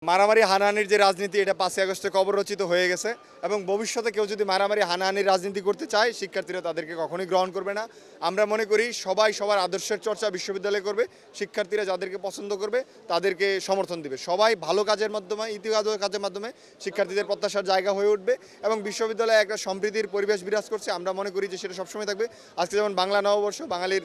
মারামারি হানাহানির যে রাজনীতি, এটা 5ই আগস্টে কবররচিত হয়ে গেছে এবং ভবিষ্যতে কেউ যদি মারামারি হানাহানির রাজনীতি করতে চায়, শিক্ষার্থীরা তাদেরকে কখনোই গ্রহণ করবে না। আমরা মনে করি সবাই সবার আদর্শের চর্চা বিশ্ববিদ্যালয়ে করবে, শিক্ষার্থীরা যাদেরকে পছন্দ করবে তাদেরকে সমর্থন দিবে। সবাই ভালো কাজের মাধ্যমে, ইতিবাচক কাজের মাধ্যমে শিক্ষার্থীদের প্রত্যাশার জায়গা হয়ে উঠবে এবং বিশ্ববিদ্যালয়ে একটা সম্প্রীতির পরিবেশ বিরাজ করছে। আমরা মনে করি যে সেটা সবসময় থাকবে। আজকে যেমন বাংলা নববর্ষ, বাঙালির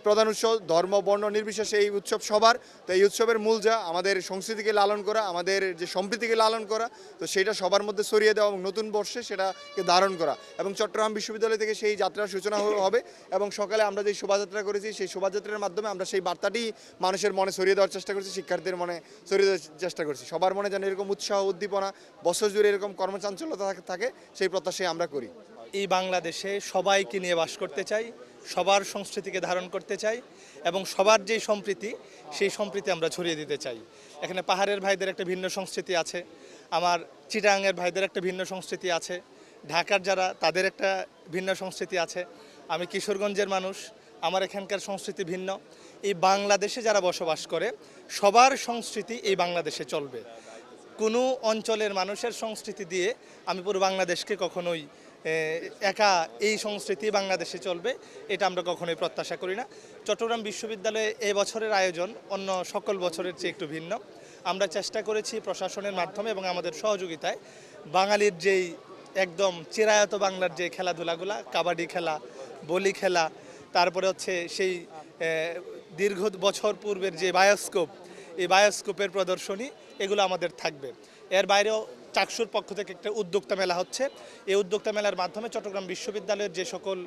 প্রধান উৎসব, ধর্ম বর্ণ নির্বিশেষে এই উৎসব সবার। তো এই উৎসবের মূল যা আমাদের সংস্কৃতিকে লালন করা, আমাদের যে সম্প্রীতিকে লালন করা, তো সেটা সবার মধ্যে ছড়িয়ে দেওয়া এবং নতুন বর্ষে সেটাকে ধারণ করা। এবং চট্টগ্রাম বিশ্ববিদ্যালয় থেকে সেই যাত্রার সূচনা হবে এবং সকালে আমরা যে শোভাযাত্রা করেছি, সেই শোভাযাত্রার মাধ্যমে আমরা সেই বার্তাটি মানুষের মনে ছড়িয়ে দেওয়ার চেষ্টা করছি, শিক্ষার্থীদের মনে ছড়িয়ে দেওয়ার চেষ্টা করছি। সবার মনে যেন এরকম উৎসাহ, উদ্দীপনা, বছর জুড়ে এরকম কর্মচাঞ্চল্যতা থাকে, সেই প্রত্যাশাই আমরা করি। এই বাংলাদেশে সবাইকে নিয়ে বাস করতে চাই, সবার সংস্কৃতিকে ধারণ করতে চাই এবং সবার যে সম্প্রীতি, সেই সম্প্রীতি আমরা ছড়িয়ে দিতে চাই। এখানে পাহাড়ের ভাইদের একটা ভিন্ন সংস্কৃতি আছে, আমার চিটাগাংয়ের ভাইদের একটা ভিন্ন সংস্কৃতি আছে, ঢাকার যারা তাদের একটা ভিন্ন সংস্কৃতি আছে, আমি কিশোরগঞ্জের মানুষ, আমার এখানকার সংস্কৃতি ভিন্ন। এই বাংলাদেশে যারা বসবাস করে সবার সংস্কৃতি এই বাংলাদেশে চলবে। কোনো অঞ্চলের মানুষের সংস্কৃতি দিয়ে আমি পুরো বাংলাদেশকে কখনোই একা এই সংস্কৃতি বাংলাদেশে চলবে এটা আমরা কখনোই প্রত্যাশা করি না। চট্টগ্রাম বিশ্ববিদ্যালয়ে এই বছরের আয়োজন অন্য সকল বছরের চেয়ে একটু ভিন্ন। আমরা চেষ্টা করেছি প্রশাসনের মাধ্যমে এবং আমাদের সহযোগিতায় বাঙালির যেই একদম চিরায়ত বাংলার যে খেলাধুলাগুলা, কাবাডি খেলা, বলি খেলা, তারপরে হচ্ছে সেই দীর্ঘ বছর পূর্বের যে বায়োস্কোপ, এই বায়োস্কোপের প্রদর্শনী, এগুলো আমাদের থাকবে। এর বাইরেও চাকসুর পক্ষ থেকে একটা উদ্যোক্তা মেলা হচ্ছে। এই উদ্যোক্তা মেলার মাধ্যমে চট্টগ্রাম বিশ্ববিদ্যালয়ের যে সকল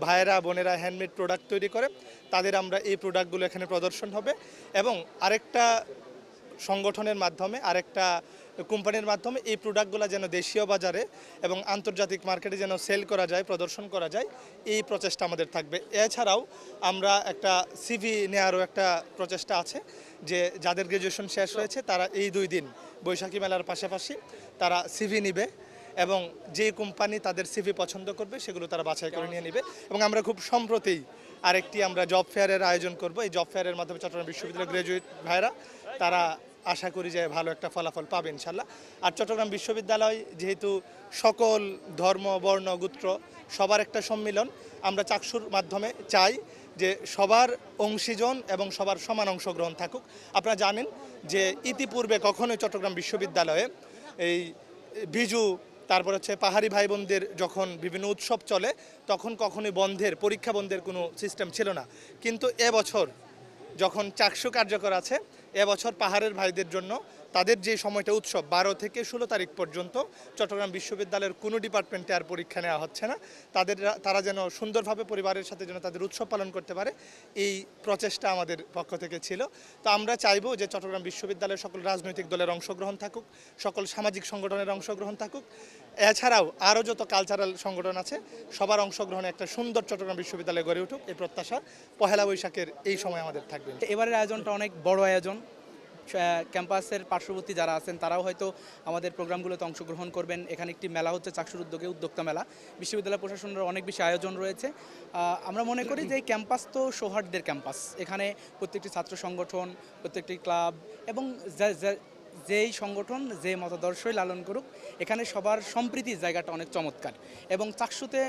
ভাইয়েরা বোনেরা হ্যান্ডমেড প্রোডাক্ট তৈরি করে তাদের আমরা এই প্রোডাক্টগুলো এখানে প্রদর্শন হবে এবং আরেকটা সংগঠনের মাধ্যমে, আরেকটা কোম্পানির মাধ্যমে এই প্রোডাক্টগুলো যেন দেশীয় বাজারে এবং আন্তর্জাতিক মার্কেটে যেন সেল করা যায়, প্রদর্শন করা যায়, এই প্রচেষ্টা আমাদের থাকবে। এছাড়াও আমরা একটা সিভি নেওয়ারও একটা প্রচেষ্টা আছে, যে যাদের গ্র্যাজুয়েশন শেষ হয়েছে তারা এই 2 দিন বৈশাখী মেলার পাশাপাশি তারা সিভি নিবে এবং যে কোম্পানি তাদের সিভি পছন্দ করবে সেগুলো তারা বাছাই করে নিয়ে নেবে। এবং আমরা খুব সম্প্রতি আরেকটি আমরা জব ফেয়ারের আয়োজন করব। এই জব ফেয়ারের মাধ্যমে চট্টগ্রাম বিশ্ববিদ্যালয়ের গ্র্যাজুয়েট ভাইরা তারা আশা করি যে ভালো একটা ফলাফল পাবে ইনশাল্লাহ। আর চট্টগ্রাম বিশ্ববিদ্যালয় যেহেতু সকল ধর্ম বর্ণ গোত্র সবার একটা সম্মিলন, আমরা চাকসুর মাধ্যমে চাই যে সবার অংশীজন এবং সবার সমান অংশগ্রহণ থাকুক। আপনারা জানেন যে ইতিপূর্বে কখনোই চট্টগ্রাম বিশ্ববিদ্যালয়ে এই বিজু, তারপর হচ্ছে পাহাড়ি ভাই বোনদের যখন বিভিন্ন উৎসব চলে তখন কখনোই বন্ধের, পরীক্ষা বন্ধের কোনো সিস্টেম ছিল না। কিন্তু এবছর যখন চাকসু কার্যকর আছে, এবছর পাহাড়ের ভাইদের জন্য তাদের যে সময়টা উৎসব 12 থেকে 16 তারিখ পর্যন্ত চট্টগ্রাম বিশ্ববিদ্যালয়ের কোনো ডিপার্টমেন্টে আর পরীক্ষা নেওয়া হচ্ছে না। তারা যেন সুন্দরভাবে পরিবারের সাথে যেন তাদের উৎসব পালন করতে পারে, এই প্রচেষ্টা আমাদের পক্ষ থেকে ছিল। তো আমরা চাইবো যে চট্টগ্রাম বিশ্ববিদ্যালয়ের সকল রাজনৈতিক দলের অংশগ্রহণ থাকুক, সকল সামাজিক সংগঠনের অংশগ্রহণ থাকুক, এছাড়াও আরও যত কালচারাল সংগঠন আছে সবার অংশগ্রহণে একটা সুন্দর চট্টগ্রাম বিশ্ববিদ্যালয় গড়ে উঠুক, এই প্রত্যাশা পহেলা বৈশাখের এই সময় আমাদের থাকবে। এবারের আয়োজনটা অনেক বড় আয়োজন। ক্যাম্পাসের পার্শ্ববর্তী যারা আছেন তারাও হয়তো আমাদের প্রোগ্রামগুলোতে অংশগ্রহণ করবেন। এখানে একটি মেলা হচ্ছে চাকসুর উদ্যোগে, উদ্যোক্তা মেলা। বিশ্ববিদ্যালয় প্রশাসনের অনেক বেশি আয়োজন রয়েছে। আমরা মনে করি যে এই ক্যাম্পাস তো সৌহার্দ্যের ক্যাম্পাস। এখানে প্রত্যেকটি ছাত্র সংগঠন, প্রত্যেকটি ক্লাব এবং যেই সংগঠন যে মতাদর্শই লালন করুক, এখানে সবার সম্প্রীতির জায়গাটা অনেক চমৎকার এবং চাকসুতে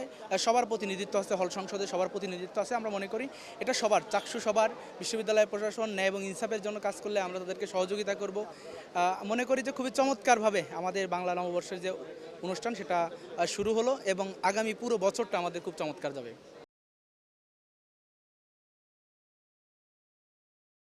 সবার প্রতিনিধিত্ব আছে, হল সংসদে সবার প্রতিনিধিত্ব আছে। আমরা মনে করি এটা সবার, চাকসু সবার, বিশ্ববিদ্যালয় প্রশাসন ন্যায় এবং ইনসাফের জন্য কাজ করলে আমরা তাদেরকে সহযোগিতা করব। মনে করি যে খুবই চমৎকারভাবে আমাদের বাংলা নববর্ষের যে অনুষ্ঠান সেটা শুরু হলো এবং আগামী পুরো বছরটা আমাদের খুব চমৎকার যাবে।